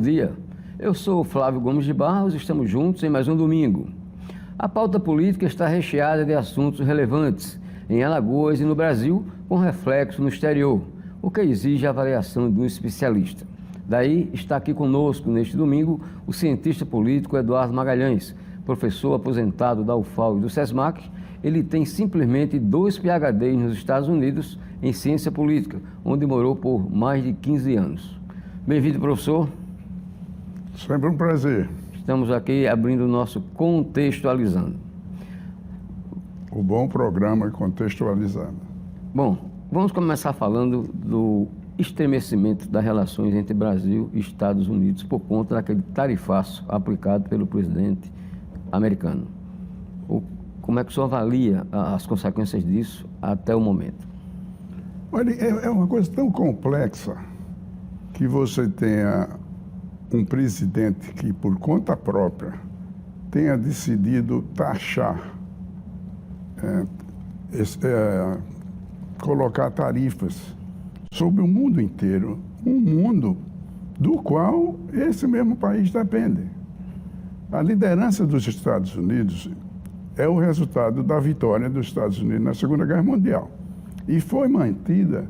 bom dia. Eu sou Flávio Gomes de Barros, estamos juntos em mais um domingo. A pauta política está recheada de assuntos relevantes em Alagoas e no Brasil, com reflexo no exterior, o que exige a avaliação de um especialista. Daí está aqui conosco neste domingo o cientista político Eduardo Magalhães, professor aposentado da UFAL e do SESMAC. Ele tem simplesmente 2 PhDs nos Estados Unidos em ciência política, onde morou por mais de 15 anos. Bem-vindo, professor. Sempre um prazer. Estamos aqui abrindo o nosso Contextualizando. O bom programa Contextualizando. Bom, vamos começar falando do estremecimento das relações entre Brasil e Estados Unidos por conta daquele tarifaço aplicado pelo presidente americano. Como é que o senhor avalia as consequências disso até o momento? Olha, é uma coisa tão complexa que você tenha um presidente que, por conta própria, tenha decidido taxar, colocar tarifas sobre o mundo inteiro, um mundo do qual esse mesmo país depende. A liderança dos Estados Unidos é o resultado da vitória dos Estados Unidos na Segunda Guerra Mundial e foi mantida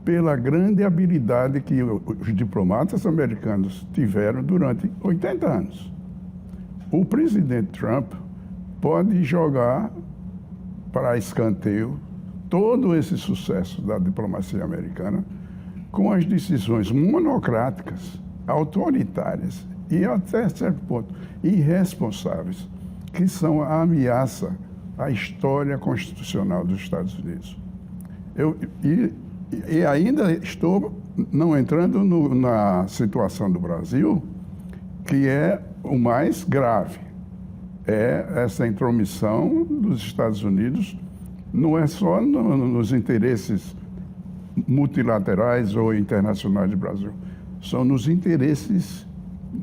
pela grande habilidade que os diplomatas americanos tiveram durante 80 anos. O presidente Trump pode jogar para escanteio todo esse sucesso da diplomacia americana com as decisões monocráticas, autoritárias e, até certo ponto, irresponsáveis, que são a ameaça à história constitucional dos Estados Unidos. E ainda estou não entrando na situação do Brasil, que é o mais grave. É essa intromissão dos Estados Unidos, não é só nos interesses multilaterais ou internacionais do Brasil, são nos interesses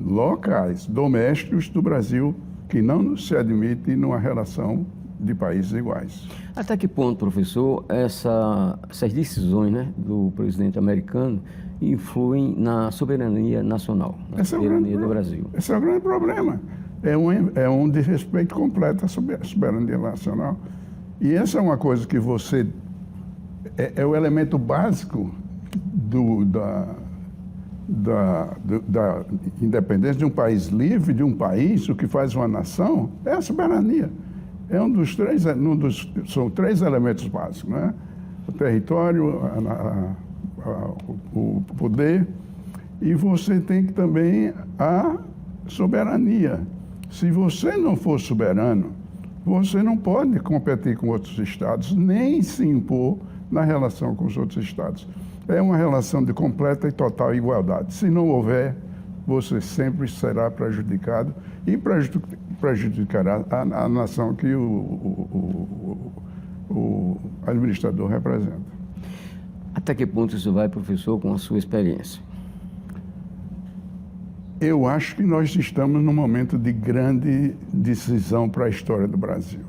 locais, domésticos do Brasil, que não se admite numa relação de países iguais. Até que ponto, professor, essas decisões, né, do presidente americano influem na soberania nacional, na soberania do Brasil? Esse é o grande problema. É um desrespeito completo à soberania nacional. E essa é uma coisa que você... É o elemento básico da independência de um país livre, de um país, o que faz uma nação, é a soberania. É são 3 elementos básicos, né? O território, o poder, e você tem também a soberania. Se você não for soberano, você não pode competir com outros estados, nem se impor na relação com os outros estados. É uma relação de completa e total igualdade. Se não houver, você sempre será prejudicado e prejudicará a nação que o administrador representa. Até que ponto isso vai, professor, com a sua experiência? Eu acho que nós estamos num momento de grande decisão para a história do Brasil.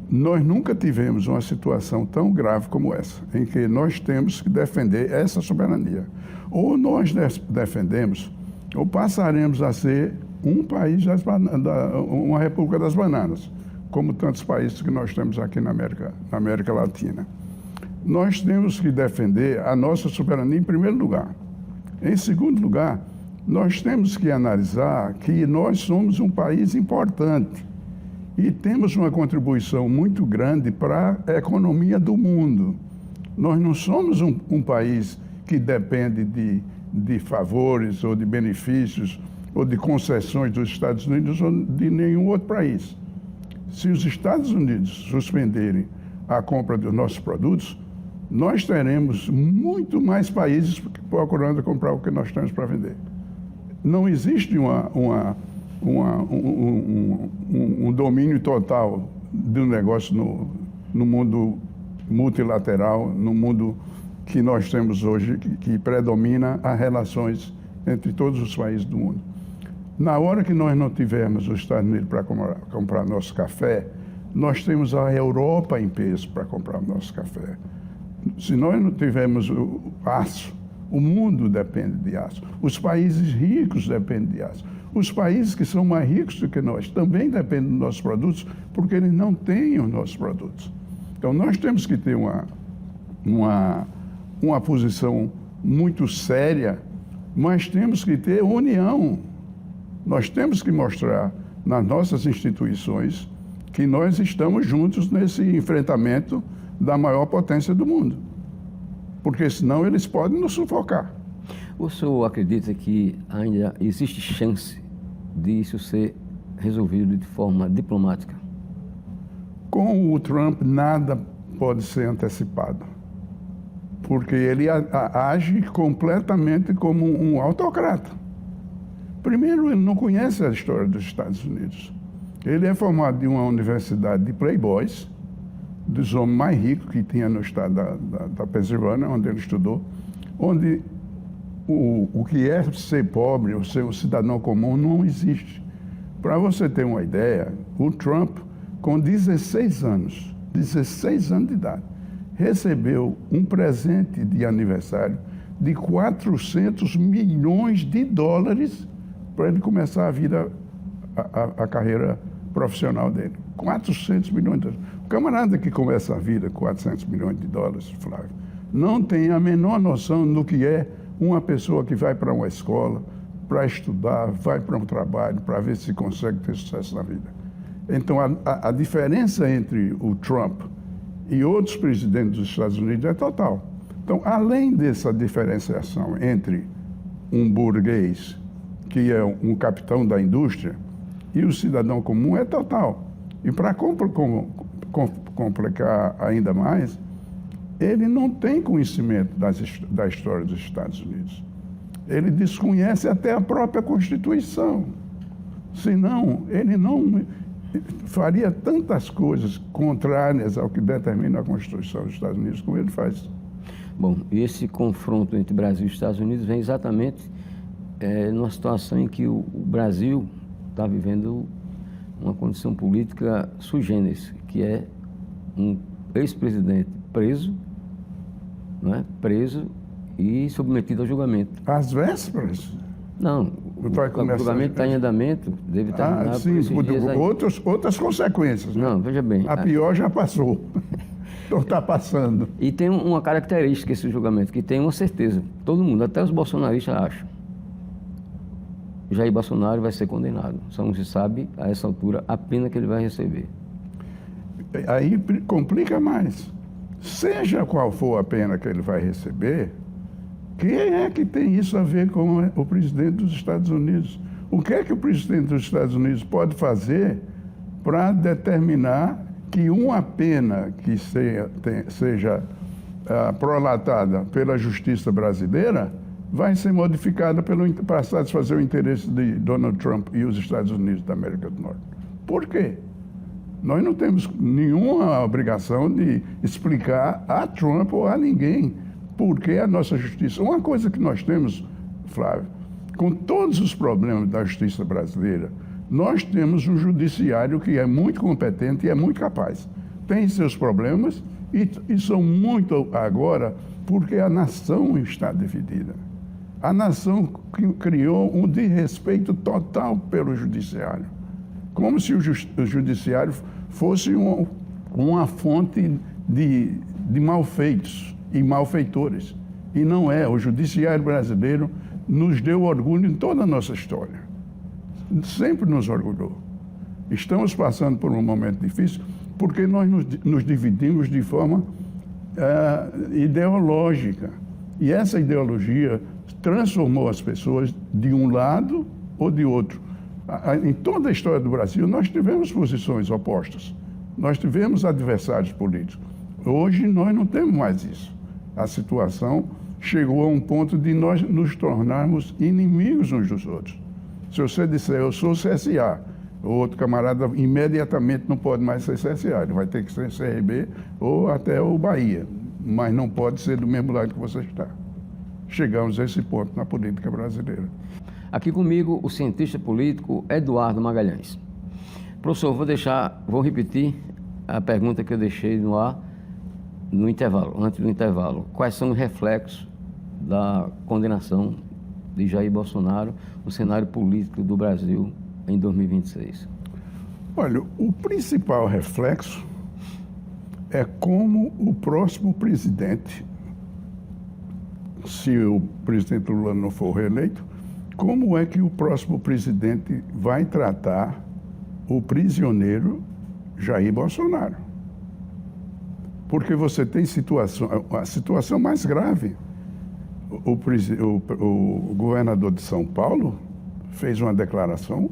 Nós nunca tivemos uma situação tão grave como essa, em que nós temos que defender essa soberania. Ou nós defendemos, ou passaremos a ser um país, uma república das bananas, como tantos países que nós temos aqui na América Latina. Nós temos que defender a nossa soberania em primeiro lugar. Em segundo lugar, nós temos que analisar que nós somos um país importante e temos uma contribuição muito grande para a economia do mundo. Nós não somos um país que depende de favores ou de benefícios ou de concessões dos Estados Unidos ou de nenhum outro país. Se os Estados Unidos suspenderem a compra dos nossos produtos, nós teremos muito mais países procurando comprar o que nós temos para vender. Não existe um domínio total do negócio no mundo multilateral, no mundo que nós temos hoje, que predomina as relações entre todos os países do mundo. Na hora que nós não tivermos os Estados Unidos para comprar nosso café, nós temos a Europa em peso para comprar o nosso café. Se nós não tivermos o aço O mundo depende de aço. Os países ricos dependem de aço. Os países que são mais ricos do que nós também dependem dos nossos produtos, porque eles não têm os nossos produtos. Então, nós temos que ter uma posição muito séria, mas temos que ter união. Nós temos que mostrar nas nossas instituições que nós estamos juntos nesse enfrentamento da maior potência do mundo, porque senão eles podem nos sufocar. O senhor acredita que ainda existe chance disso ser resolvido de forma diplomática? Com o Trump, nada pode ser antecipado, porque ele age completamente como um autocrata. Primeiro, ele não conhece a história dos Estados Unidos. Ele é formado de uma universidade de playboys, dos homens mais ricos que tinha no estado da Pensilvânia, onde ele estudou, onde o que é ser pobre, ou ser um cidadão comum, não existe. Para você ter uma ideia, o Trump, com 16 anos de idade, recebeu um presente de aniversário de 400 milhões de dólares para ele começar a vida, a carreira profissional dele. 400 milhões de dólares. O camarada que começa a vida com 400 milhões de dólares, Flávio, não tem a menor noção do que é uma pessoa que vai para uma escola, para estudar, vai para um trabalho, para ver se consegue ter sucesso na vida. Então, a diferença entre o Trump e outros presidentes dos Estados Unidos é total. Então, além dessa diferenciação entre um burguês, que é um capitão da indústria, e o cidadão comum, é total. E para complicar ainda mais, ele não tem conhecimento da história dos Estados Unidos. Ele desconhece até a própria Constituição. Senão, ele não faria tantas coisas contrárias ao que determina a Constituição dos Estados Unidos, como ele faz. Bom, esse confronto entre Brasil e Estados Unidos vem exatamente numa situação em que o Brasil está vivendo uma condição política sui generis, que é um ex-presidente preso, não é? Preso e submetido a julgamento. Às vésperas? Não, o julgamento está em andamento, deve terminar sim, outras consequências. Né? Não, veja bem. A pior já passou. Então está passando. E tem uma característica esse julgamento, que tem uma certeza. Todo mundo, até os bolsonaristas acham. Jair Bolsonaro vai ser condenado. Só não se sabe, a essa altura, a pena que ele vai receber. Aí complica mais. Seja qual for a pena que ele vai receber, quem é que tem isso a ver com o presidente dos Estados Unidos? O que é que o presidente dos Estados Unidos pode fazer para determinar que uma pena que seja prolatada pela justiça brasileira vai ser modificada para satisfazer o interesse de Donald Trump e os Estados Unidos da América do Norte? Por quê? Nós não temos nenhuma obrigação de explicar a Trump ou a ninguém por que a nossa justiça. Uma coisa que nós temos, Flávio, com todos os problemas da justiça brasileira, nós temos um judiciário que é muito competente e é muito capaz. Tem seus problemas e são muito agora porque a nação está dividida. A nação criou um desrespeito total pelo judiciário, como se o judiciário fosse uma fonte de malfeitos e malfeitores. E não é. O judiciário brasileiro nos deu orgulho em toda a nossa história. Sempre nos orgulhou. Estamos passando por um momento difícil porque nós nos dividimos de forma ideológica. E essa ideologia transformou as pessoas de um lado ou de outro. Em toda a história do Brasil, nós tivemos posições opostas. Nós tivemos adversários políticos. Hoje, nós não temos mais isso. A situação chegou a um ponto de nós nos tornarmos inimigos uns dos outros. Se você disser, eu sou CSA, o outro camarada imediatamente não pode mais ser CSA. Ele vai ter que ser CRB ou até o Bahia. Mas não pode ser do mesmo lado que você está. Chegamos a esse ponto na política brasileira. Aqui comigo, o cientista político Eduardo Magalhães. Professor, vou repetir a pergunta que eu deixei no ar no intervalo, antes do intervalo. Quais são os reflexos da condenação de Jair Bolsonaro no cenário político do Brasil em 2026? Olha, o principal reflexo é como o próximo presidente, se o presidente Lula não for reeleito, como é que o próximo presidente vai tratar o prisioneiro Jair Bolsonaro? Porque você tem a situação mais grave. O governador de São Paulo fez uma declaração,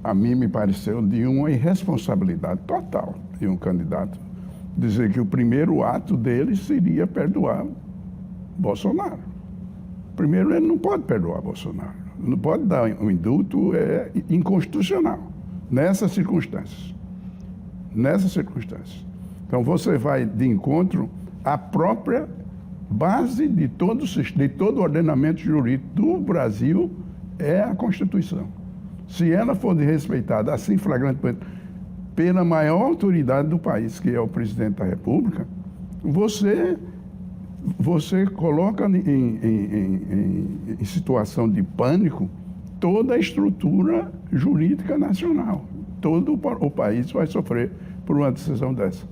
a mim me pareceu, de uma irresponsabilidade total de um candidato. Dizer que o primeiro ato dele seria perdoar Bolsonaro. Primeiro, ele não pode perdoar Bolsonaro. Não pode dar um indulto, é inconstitucional, nessas circunstâncias. Nessas circunstâncias. Então, você vai de encontro à própria base de todo o ordenamento jurídico do Brasil, é a Constituição. Se ela for respeitada assim flagrantemente pela maior autoridade do país, que é o presidente da República, você coloca em situação de pânico toda a estrutura jurídica nacional. Todo o país vai sofrer por uma decisão dessa.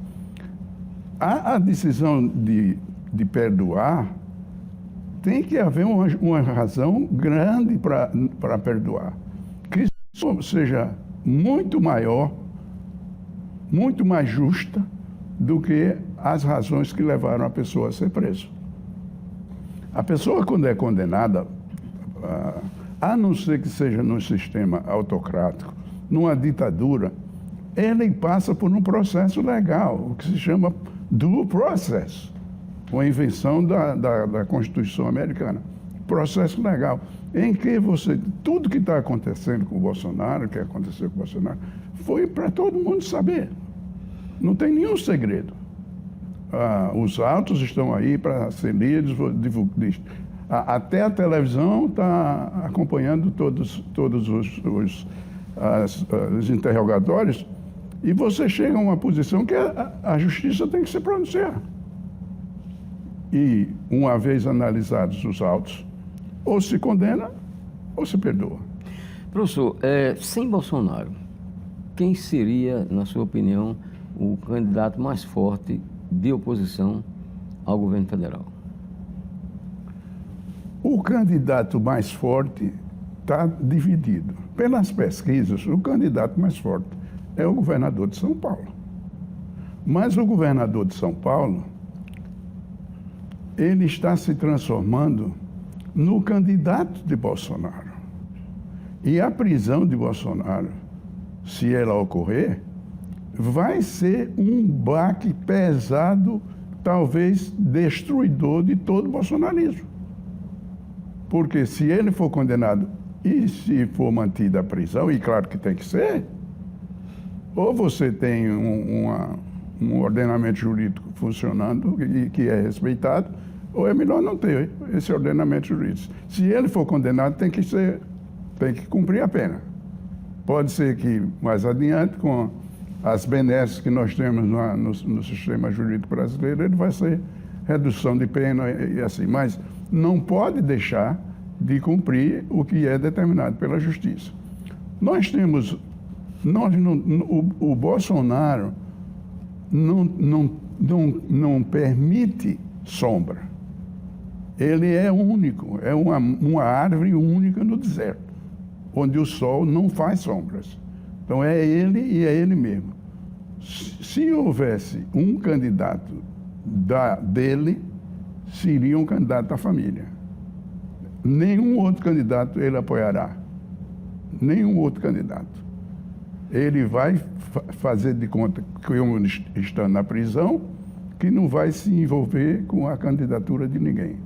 A decisão de perdoar, tem que haver uma razão grande para perdoar. Que seja muito maior, muito mais justa do que as razões que levaram a pessoa a ser presa. A pessoa, quando é condenada, a não ser que seja num sistema autocrático, numa ditadura, ele passa por um processo legal, o que se chama due process, uma invenção da Constituição americana. Processo legal, em que tudo que está acontecendo com o Bolsonaro, que aconteceu com o Bolsonaro, foi para todo mundo saber. Não tem nenhum segredo. Os autos estão aí para ser lidos, até a televisão está acompanhando todos os interrogatórios, e você chega a uma posição que a justiça tem que se pronunciar. E, uma vez analisados os autos, ou se condena ou se perdoa. Professor, sem Bolsonaro, quem seria, na sua opinião, o candidato mais forte de oposição ao governo federal? O candidato mais forte está dividido. Pelas pesquisas, o candidato mais forte é o governador de São Paulo. Mas o governador de São Paulo, ele está se transformando no candidato de Bolsonaro. E a prisão de Bolsonaro, se ela ocorrer, vai ser um baque pesado, talvez destruidor de todo o bolsonarismo. Porque se ele for condenado e se for mantida a prisão, e claro que tem que ser, ou você tem um ordenamento jurídico funcionando e que é respeitado, ou é melhor não ter esse ordenamento jurídico. Se ele for condenado, tem que cumprir a pena. Pode ser que mais adiante, com as benesses que nós temos no sistema jurídico brasileiro, ele vai ser redução de pena e assim, mas não pode deixar de cumprir o que é determinado pela justiça. O Bolsonaro não permite sombra. Ele é único, é uma árvore única no deserto, onde o sol não faz sombras. Então é ele e é ele mesmo. Se houvesse um candidato dele, seria um candidato da família. Nenhum outro candidato ele apoiará. Nenhum outro candidato. Ele vai fazer de conta que está na prisão, que não vai se envolver com a candidatura de ninguém.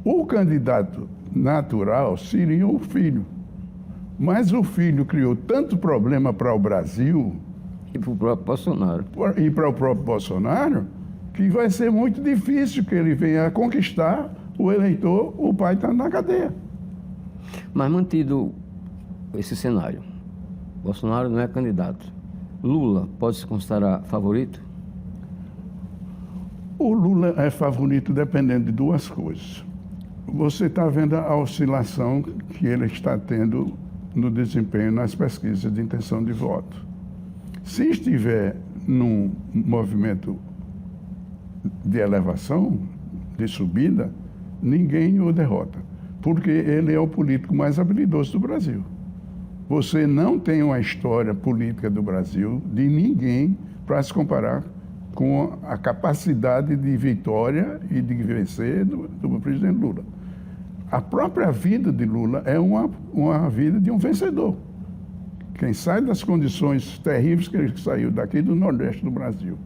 O candidato natural seria o filho. Mas o filho criou tanto problema para o Brasil e para o próprio Bolsonaro. E para o próprio Bolsonaro, que vai ser muito difícil que ele venha a conquistar o eleitor, o pai está na cadeia. Mas mantido esse cenário, Bolsonaro não é candidato. Lula pode se considerar favorito? O Lula é favorito dependendo de duas coisas. Você está vendo a oscilação que ele está tendo no desempenho nas pesquisas de intenção de voto. Se estiver num movimento de elevação, de subida, ninguém o derrota, porque ele é o político mais habilidoso do Brasil. Você não tem uma história política do Brasil de ninguém para se comparar com a capacidade de vitória e de vencer do presidente Lula. A própria vida de Lula é uma vida de um vencedor. Quem sai das condições terríveis que ele saiu daqui do Nordeste do Brasil,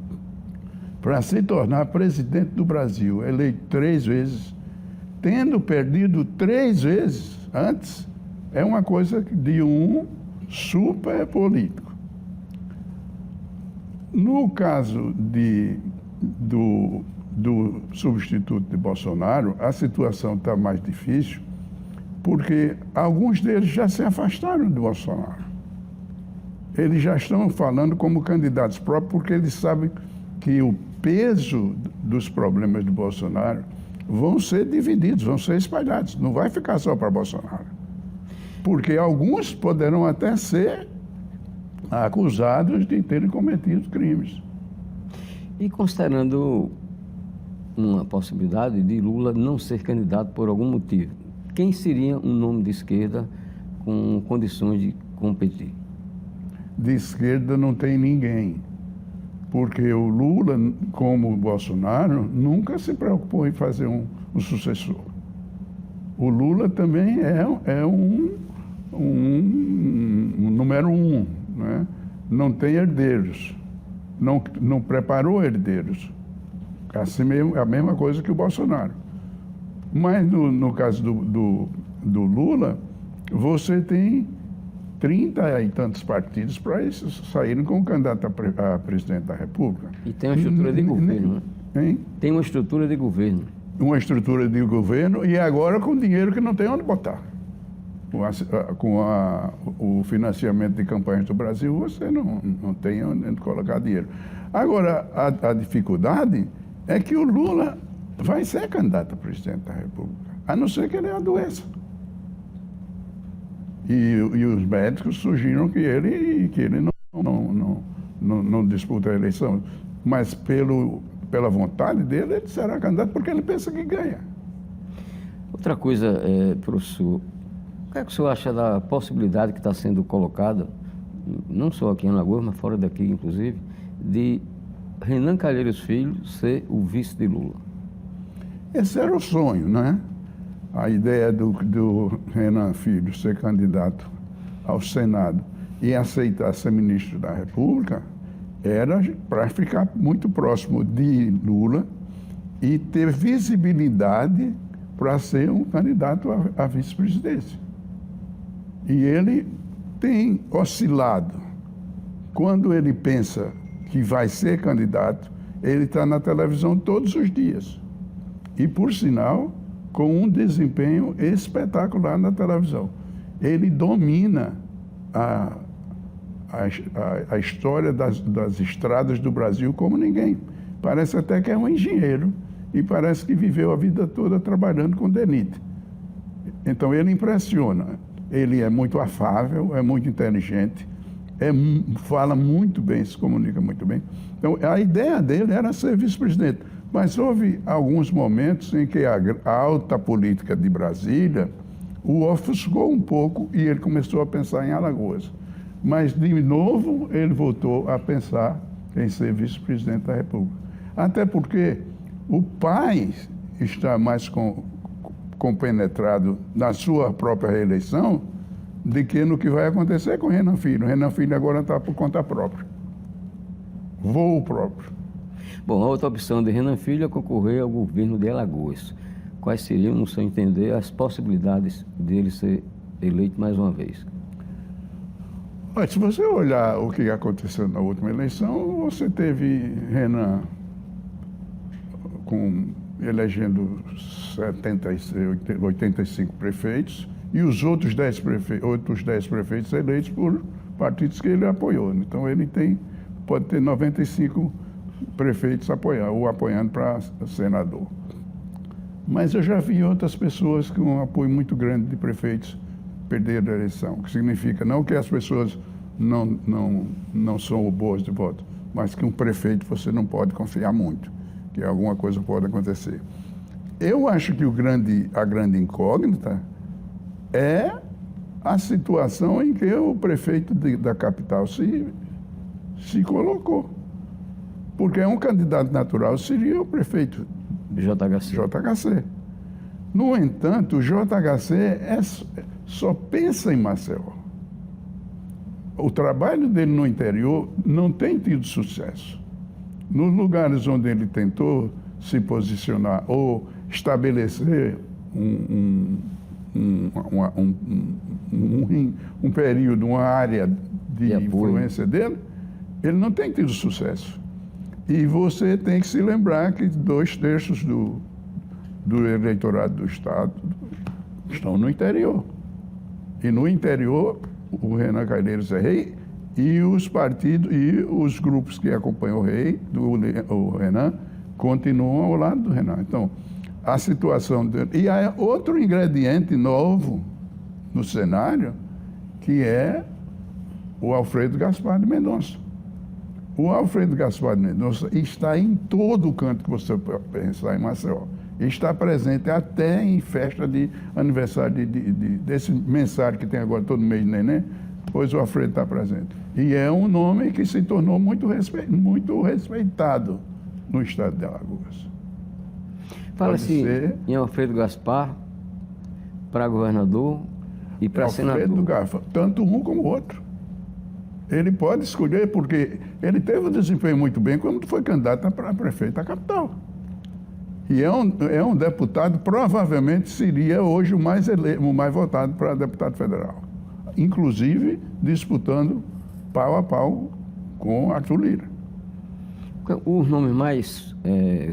para se tornar presidente do Brasil, eleito 3 vezes, tendo perdido 3 vezes antes, é uma coisa de um super político. No caso do substituto de Bolsonaro, a situação está mais difícil, porque alguns deles já se afastaram de Bolsonaro. Eles já estão falando como candidatos próprios, porque eles sabem que o peso dos problemas de Bolsonaro vão ser divididos, vão ser espalhados. Não vai ficar só para Bolsonaro. Porque alguns poderão até ser acusados de terem cometido crimes. E considerando uma possibilidade de Lula não ser candidato por algum motivo, quem seria um nome de esquerda com condições de competir? De esquerda não tem ninguém, porque o Lula, como o Bolsonaro, nunca se preocupou em fazer um sucessor. O Lula também é um número 1, né? Não tem herdeiros, não preparou herdeiros. Assim mesmo, é a mesma coisa que o Bolsonaro. Mas no caso do Lula, você tem 30 e tantos partidos para saírem com o candidato a presidente da República. E tem uma estrutura de governo, né? Hein? Tem uma estrutura de governo. Uma estrutura de governo e agora com dinheiro que não tem onde botar. Com o financiamento de campanhas do Brasil, você não tem onde colocar dinheiro. Agora, a dificuldade é que o Lula vai ser candidato a presidente da República, a não ser que ele adoeça. E os médicos sugiram que ele não disputa a eleição, mas pela vontade dele, ele será candidato porque ele pensa que ganha. Outra coisa, professor, o que é que o senhor acha da possibilidade que está sendo colocada, não só aqui em Alagoas, mas fora daqui, inclusive, de Renan Calheiros Filho ser o vice de Lula? Esse era o sonho, né? A ideia do Renan Filho ser candidato ao Senado e aceitar ser ministro da República era para ficar muito próximo de Lula e ter visibilidade para ser um candidato à vice-presidência. E ele tem oscilado. Quando ele pensa que vai ser candidato, ele está na televisão todos os dias. E, por sinal, com um desempenho espetacular na televisão. Ele domina a história das estradas do Brasil como ninguém. Parece até que é um engenheiro e parece que viveu a vida toda trabalhando com DENIT. Então, ele impressiona. Ele é muito afável, é muito inteligente, fala muito bem, se comunica muito bem. Então, a ideia dele era ser vice-presidente. Mas houve alguns momentos em que a alta política de Brasília o ofuscou um pouco e ele começou a pensar em Alagoas. Mas, de novo, ele voltou a pensar em ser vice-presidente da República. Até porque o pai está mais compenetrado na sua própria reeleição do que no que vai acontecer com o Renan Filho. O Renan Filho agora está por conta própria. Voo próprio. Bom, a outra opção de Renan Filho é concorrer ao governo de Alagoas. Quais seriam, no seu entender, as possibilidades dele ser eleito mais uma vez? Olha, se você olhar o que aconteceu na última eleição, você teve Renan elegendo 85 prefeitos e os outros 10 prefeitos eleitos por partidos que ele apoiou. Então, ele pode ter 95 prefeitos apoiando para senador. Mas eu já vi outras pessoas com um apoio muito grande de prefeitos perder a eleição, que significa não que as pessoas não são boas de voto, mas que um prefeito você não pode confiar muito, que alguma coisa pode acontecer. Eu acho que a grande incógnita é a situação em que o prefeito da capital se colocou. Porque um candidato natural seria o prefeito JHC. No entanto, o JHC só pensa em Maceió. O trabalho dele no interior não tem tido sucesso. Nos lugares onde ele tentou se posicionar ou estabelecer um período, uma área de influência dele, ele não tem tido sucesso. E você tem que se lembrar que 2/3 do eleitorado do Estado estão no interior. E no interior, o Renan Calheiros é rei e os partidos e os grupos que acompanham o Renan continuam ao lado do Renan. Então, a situação dele. E há outro ingrediente novo no cenário, que é o Alfredo Gaspar de Mendonça. O Alfredo Gaspar de Mendonça está em todo o canto que você pensar em Maceió. Está presente até em festa de aniversário desse mensário que tem agora todo mês de neném, pois o Alfredo está presente. E é um nome que se tornou muito respeitado no estado de Alagoas. Fala-se em Alfredo Gaspar para governador e para senador. Alfredo Gaspar, tanto um como o outro. Ele pode escolher, porque ele teve um desempenho muito bem quando foi candidato para prefeito da capital. E é um deputado, provavelmente seria hoje o mais votado para deputado federal. Inclusive disputando pau a pau com Arthur Lira. Os nomes mais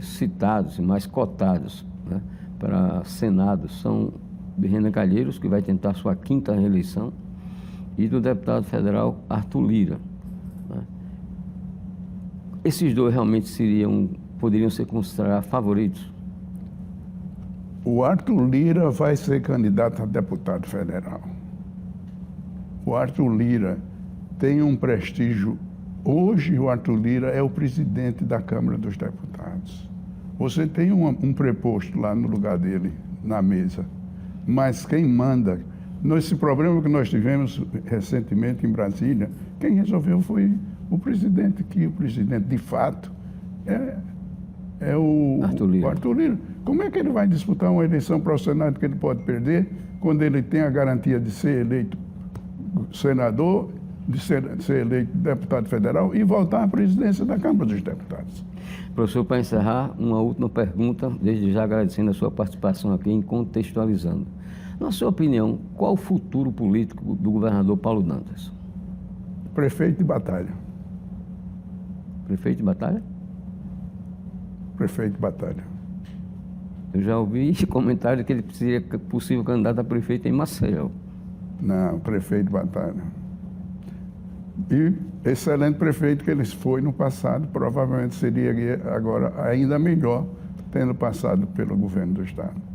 citados e mais cotados, né, para Senado são de Renan Calheiros, que vai tentar sua 5ª reeleição, e do deputado federal Arthur Lira. Né? Esses dois realmente poderiam ser considerados favoritos? O Arthur Lira vai ser candidato a deputado federal. O Arthur Lira tem um prestígio. Hoje, o Arthur Lira é o presidente da Câmara dos Deputados. Você tem um preposto lá no lugar dele, na mesa. Mas quem manda... Nesse problema que nós tivemos recentemente em Brasília, quem resolveu foi o presidente, que o presidente, de fato, é o Arthur Lira. Como é que ele vai disputar uma eleição para o Senado que ele pode perder, quando ele tem a garantia de ser eleito senador, de ser eleito deputado federal e voltar à presidência da Câmara dos Deputados? Professor, para encerrar, uma última pergunta, desde já agradecendo a sua participação aqui em Contextualizando. Na sua opinião, qual o futuro político do governador Paulo Dantas? Prefeito de batalha. Prefeito de batalha? Prefeito de batalha. Eu já ouvi comentário que ele seria possível candidato a prefeito em Maceió. Não, prefeito de batalha. E excelente prefeito que ele foi no passado, provavelmente seria agora ainda melhor, tendo passado pelo governo do Estado.